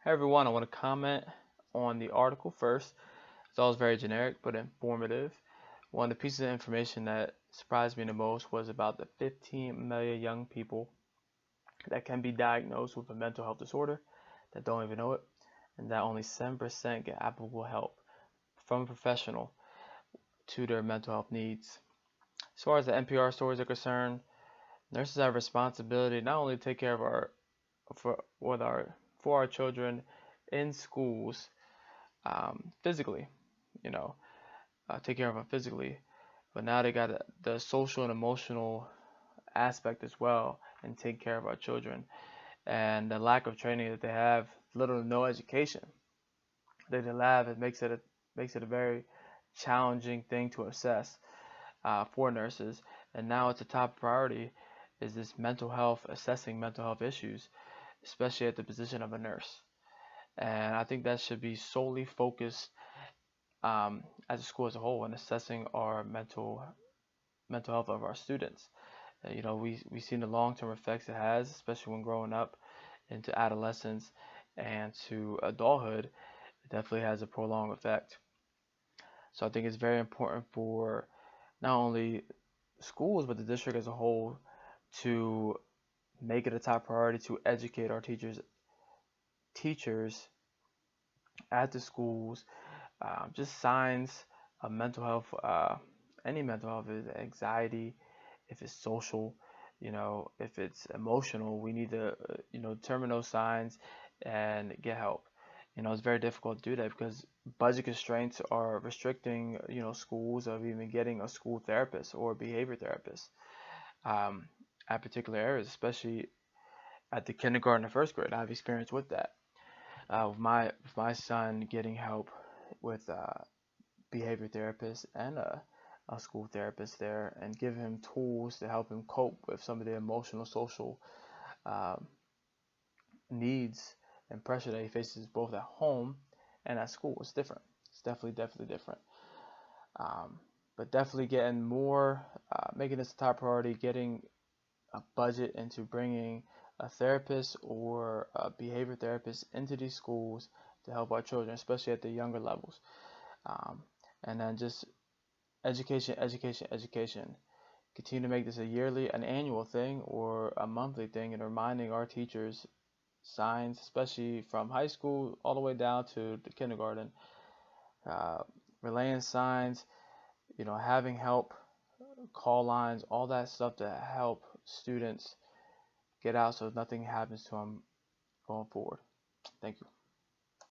Hey everyone, I want to comment on the article first. It's always very generic but informative. One of the pieces of information that surprised me the most was about the 15 million young people that can be diagnosed with a mental health disorder that don't even know it, and that only 7% get applicable help from a professional to their mental health needs. As far as the NPR stories are concerned, nurses have a responsibility not only to take care of our for our children in schools physically, you know, take care of them physically. But now they got the social and emotional aspect as well, and take care of our children. And the lack of training that they have, little to no education that they have, it makes it a very challenging thing to assess for nurses. And now it's a top priority is this mental health, assessing mental health issues, especially at the position of a nurse. And I think that should be solely focused as a school as a whole in assessing our mental health of our students. We seen the long-term effects it has, especially when growing up into adolescence and to adulthood. It definitely has a prolonged effect. So I think it's very important for not only schools but the district as a whole to make it a top priority to educate our teachers at the schools, just signs of mental health, any mental health, is anxiety, if it's social, if it's emotional, we need to, determine those signs and get help. It's very difficult to do that because budget constraints are restricting, schools of even getting a school therapist or behavior therapist um, at particular areas, especially at the kindergarten and first grade. I have experience with that. With my son getting help with behavior therapist and a school therapist there, and give him tools to help him cope with some of the emotional, social um, needs and pressure that he faces both at home and at school. It's different. It's definitely different. Um, but definitely getting more, making this a top priority, getting a budget into bringing a therapist or a behavior therapist into these schools to help our children, especially at the younger levels. Um, and then just education, education, education. Continue to make this an annual thing or a monthly thing, and reminding our teachers signs, especially from high school all the way down to the kindergarten, uh, relaying signs, having help, call lines, all that stuff to help students get out so nothing happens to them going forward. Thank you.